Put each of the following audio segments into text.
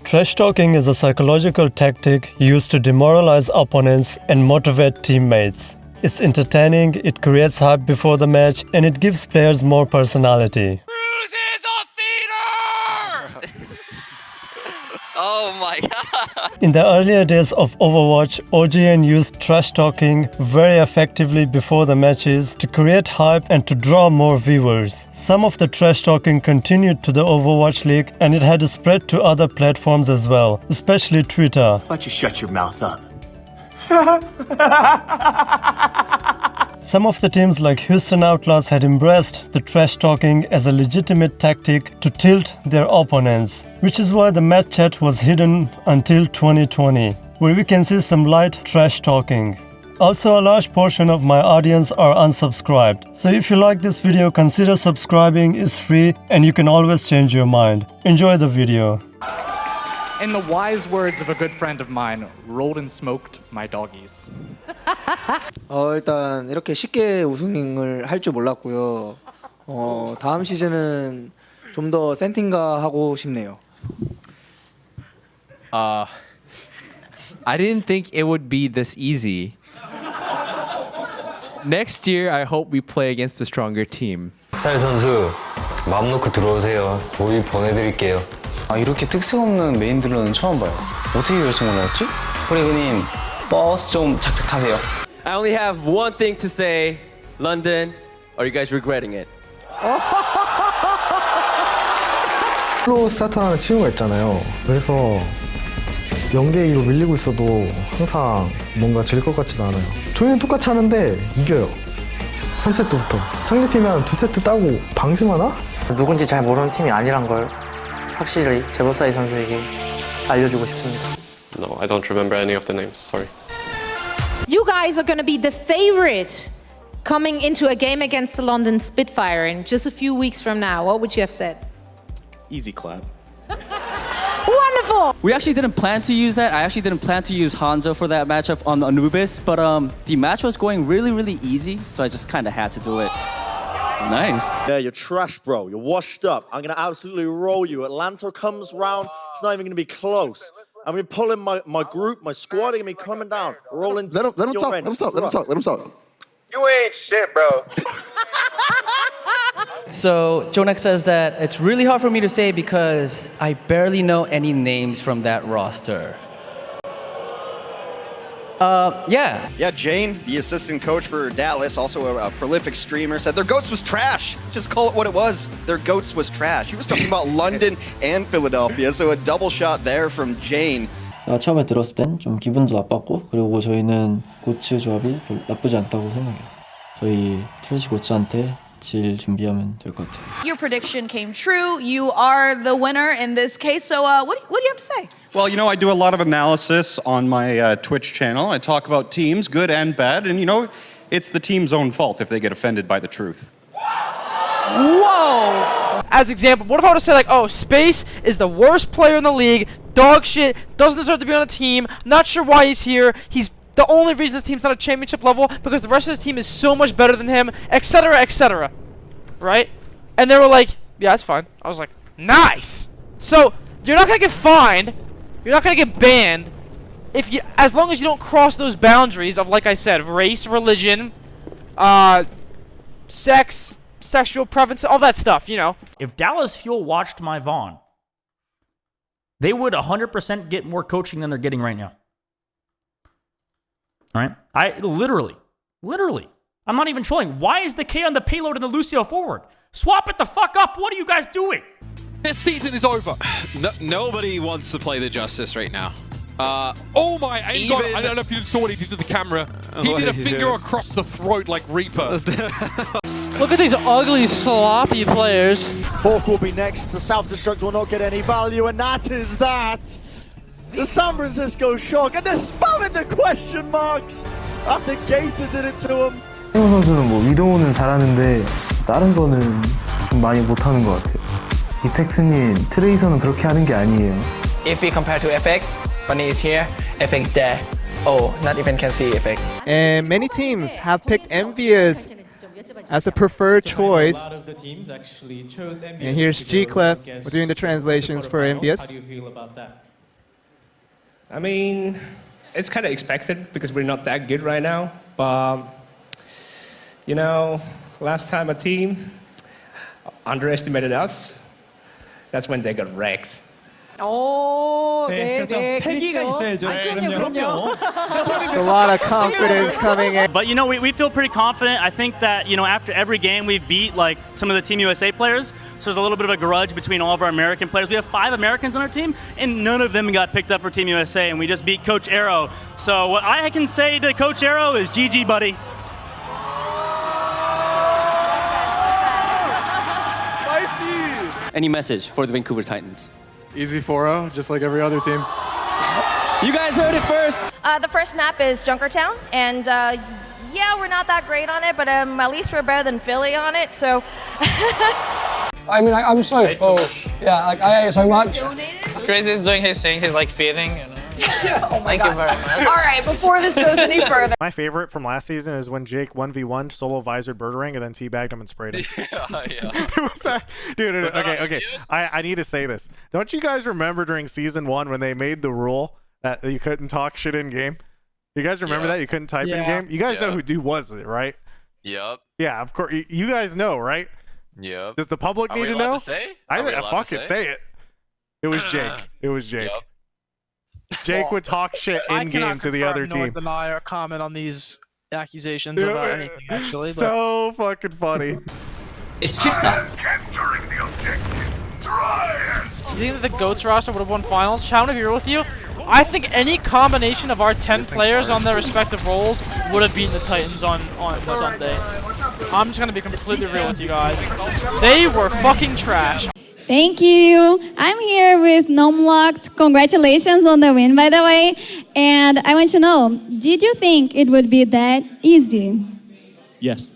Trash talking is a psychological tactic used to demoralize opponents and motivate teammates. It's entertaining, it creates hype before the match, and it gives players more personality. Bruce is a theater! Oh my god! In the earlier days of Overwatch, OGN used trash talking very effectively before the matches to create hype and to draw more viewers. Some of the trash talking continued to the Overwatch League, and it had spread to other platforms as well, especially Twitter. Why don't you shut your mouth up? Some of the teams like Houston Outlaws had embraced the trash talking as a legitimate tactic to tilt their opponents, which is why the match chat was hidden until 2020, where we can see some light trash talking. Also, a large portion of my audience are unsubscribed, so if you like this video, consider subscribing. It's free and you can always change your mind. Enjoy the video. In the wise words of a good friend of mine, rolled and smoked my doggies. 일단 이렇게 쉽게 우승을 할 줄 몰랐고요. 다음 시즌은 좀 더 센팅가 하고 싶네요. I didn't think it would be this easy. Next year, I hope we play against a stronger team. 살 선수 마음 놓고 들어오세요. 고이 보내드릴게요. 이렇게 특색 없는 메인들은 처음 봐요. 어떻게 결정을 하였지? 프리그님 버스 좀 착착 타세요. I only have one thing to say. London, are you guys regretting it? 플로 스타터라는 친구가 있잖아요. 그래서 0대2로 밀리고 있어도 항상 뭔가 질 것 같지는 않아요. 저희는 똑같이 하는데 이겨요. 3세트부터. 상대팀이 한 2세트 따고 방심하나? 누군지 잘 모르는 팀이 아니란 걸 확실히 제보사이 선수에게 알려주고 싶습니다. No, I don't remember any of the names. Sorry. You guys are going to be the favorite coming into a game against the London Spitfire in just a few weeks from now. What would you have said? Easy clap. Wonderful! We actually didn't plan to use that. I actually didn't plan to use Hanzo for that matchup on Anubis, but the match was going really, really easy, so I just kind of had to do it. Nice. Yeah, you're trash, bro. You're washed up. I'm going to absolutely roll you. Atlanta comes round. It's not even going to be close. I'm going to pull in my group, my squad. They're going to be coming down, rolling. Let him talk. You ain't shit, bro. So Jonak says that it's really hard for me to say because I barely know any names from that roster. Yeah, Jane, the assistant coach for Dallas, also a prolific streamer, said their GOATS was trash. Just call it what it was. Their GOATS was trash. He was talking about London and Philadelphia, so a double shot there from Jane. 처음에 들었을 땐 좀 기분도 나빴고, 그리고 저희는 고츠 조합이 나쁘지 않다고 생각해요. 저희 트래시 고츠한테 질 준비하면 될 것 같아요. Your prediction came true. You are the winner in this case. So what do you have to say? Well, you know, I do a lot of analysis on my Twitch channel. I talk about teams, good and bad, and you know, it's the team's own fault if they get offended by the truth. Whoa! As example, what if I were to say like, oh, Space is the worst player in the league, dog shit, doesn't deserve to be on a team, not sure why he's here, he's the only reason this team's not at championship level because the rest of this team is so much better than him, etc., etc. Right? And they were like, yeah, that's fine. I was like, nice! So, you're not gonna get fined, you're not gonna get banned, if you, as long as you don't cross those boundaries of, like I said, race, religion, sex, sexual preference, all that stuff, you know. If Dallas Fuel watched my Vaughn, they would 100% get more coaching than they're getting right now. All right? I literally, I'm not even trolling. Why is the K on the payload and the Lucio forward? Swap it the fuck up. What are you guys doing? This season is over. Nobody wants to play the Justice right now. Oh my, I don't know if you saw what he did to the camera. He did a finger across the throat like Reaper. Look at these ugly, sloppy players. Hawk will be next. The self-destruct will not get any value, and that is that. The San Francisco Shock, and they're spamming the question marks after Gator did it to him. 태용 선수는 뭐 위도우는 잘하는데 다른 거는 좀 많이 못하는 것 같아요. 이펙트님, 트레이서는 그렇게 하는 게 아니에요. If we compare to Effect, when he's here, Effect there. Oh, not even can see Effect. And many teams have picked Envious as a preferred choice. And here's G-Clef doing the translations for Envious. How do you feel about that? I mean, it's kind of expected because we're not that good right now. But, you know, last time a team underestimated us, that's when they got wrecked. 네, 그렇죠. 패기가 있어야죠. 그럼요. It's a lot of confidence coming in. But you know, we feel pretty confident. I think that, you know, after every game we've beat like some of the Team USA players, so there's a little bit of a grudge between all of our American players. We have 5 Americans on our team, and none of them got picked up for Team USA, and we just beat Coach Arrow. So what I can say to Coach Arrow is GG, buddy. Spicy! Any message for the Vancouver Titans? Easy 4-0, just like every other team. You guys heard it first. The first map is Junkertown, and yeah, we're not that great on it, but at least we're better than Philly on it, so. I mean, I'm so full. Yeah, like I ate so much. Chris is doing his thing, he's like feeding, you know. Thank you very much. All right, before this goes any further. My favorite from last season is when Jake 1v1 solo visored Birdering and then teabagged him and sprayed him. What's that? Dude, okay. I need to say this. Don't you guys remember during season 1 when they made the rule that you couldn't talk shit in game? You guys remember that? You couldn't type in game? You guys know who dude was it, right? Yep. Yeah, of course. You guys know, right? Yep. Does the public need to know? Say? Fuck it, say it. It was Jake. It was Jake. Yep. Jake would talk shit in game to the other team. I cannot deny or comment on these accusations about anything, actually. So fucking funny. It's chips up. You think that the GOATS roster would have won finals? Chow, to be real with you, I think any combination of our 10 players on their respective roles would have beaten the Titans on Sunday. I'm just gonna be completely real with you guys. They were fucking trash. Thank you. I'm here with Nomlocked. Congratulations on the win, by the way. And I want to know, did you think it would be that easy? Yes.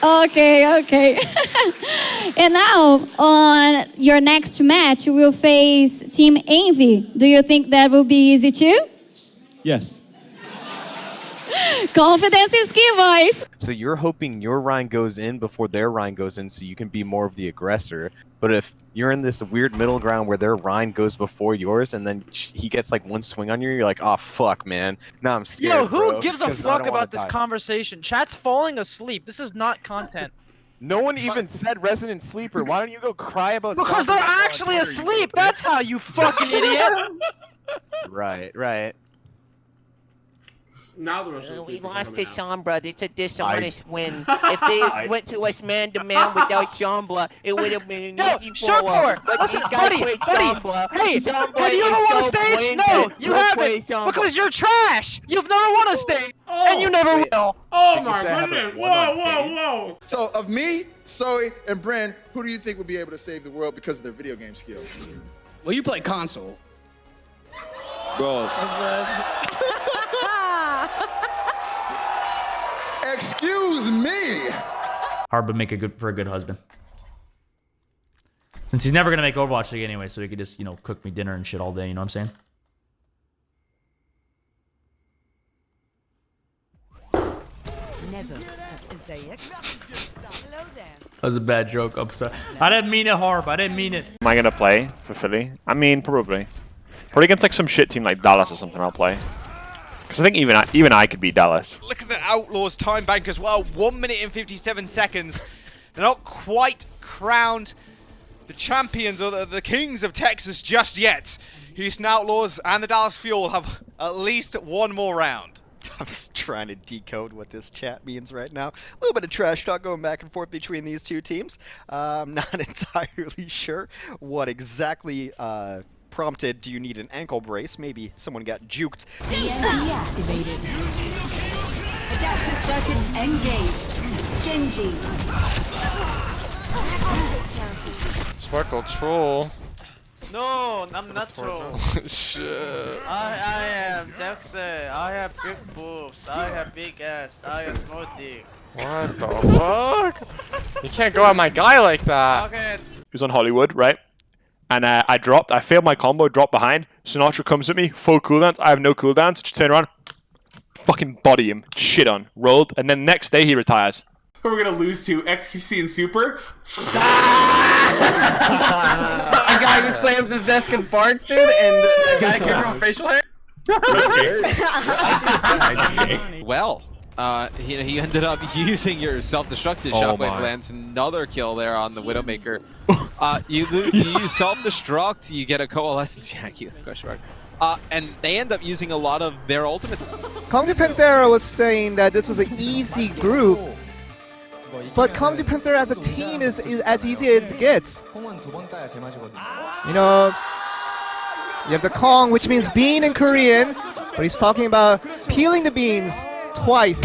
Okay. And now, on your next match, you will face Team Envy. Do you think that will be easy too? Yes. Confidence is key, boys. So you're hoping your Rhine goes in before their Rhine goes in so you can be more of the aggressor. But if you're in this weird middle ground where their Rhine goes before yours and then he gets like one swing on you, you're like, oh, fuck, man. Now I'm scared, Yo, who bro, gives a 'cause I fuck don't wanna about this die. conversation? Chat's falling asleep. This is not content. No one even said Resident Sleeper. Why don't you go cry about Because they're actually asleep. That's how, you fucking idiot. Right. Now we lost to Sombra. It's a dishonest win. If they went to us man-to-man without Sombra, it would have been an easy 4-0. But Listen, you gotta buddy, play Sombra. hey, Sombra have you ever is won a so stage? blended. No, you Go haven't, play Sombra. because you're trash. You've never won a stage, and you never will. Oh my goodness. Whoa. So of me, Zoe, and Bren, who do you think will be able to save the world because of their video game skills? Well, you play console. Bro. Excuse me. Hard but make for a good husband. Since he's never gonna make Overwatch League anyway, so he could just, you know, cook me dinner and shit all day, you know what I'm saying? That was a bad joke, I'm sorry. I didn't mean it, Harp, I didn't mean it. Am I gonna play for Philly? I mean, probably. Probably against like some shit team like Dallas or something, I'll play. Because I think even I could beat Dallas. Look at the Outlaws time bank as well. 1 minute and 57 seconds. They're not quite crowned the champions or the kings of Texas just yet. Houston Outlaws and the Dallas Fuel have at least one more round. I'm just trying to decode what this chat means right now. A little bit of trash talk going back and forth between these two teams. I'm not entirely sure what exactly prompted, do you need an ankle brace? Maybe someone got juked. Deactivated. Adaptive circuits engaged. Genji. Sparkle troll. No, I'm not troll. Shit. I am Jackson. I have big boobs. I have big ass. I have small dick. What the fuck? You can't go at my guy like that. Okay. He was on Hollywood, right? And I failed my combo, dropped behind. Sinatra comes at me, full cooldowns. I have no cooldowns. Just turn around, fucking body him, shit on, rolled, and then next day he retires. Who are we gonna lose to? XQC and Super? A guy who's playing slams his desk and farts, dude, and a guy can grow facial hair? Well, he ended up using your self-destructive shockwave lands. Another kill there on the Widowmaker. You use self-destruct, you get a coalescence. Yeah, question mark. And they end up using a lot of their ultimates. Kongdu Panthera was saying that this was an easy group, but Kongdu Panthera as a team is as easy as it gets. You know, you have the Kong, which means bean in Korean, but he's talking about peeling the beans twice.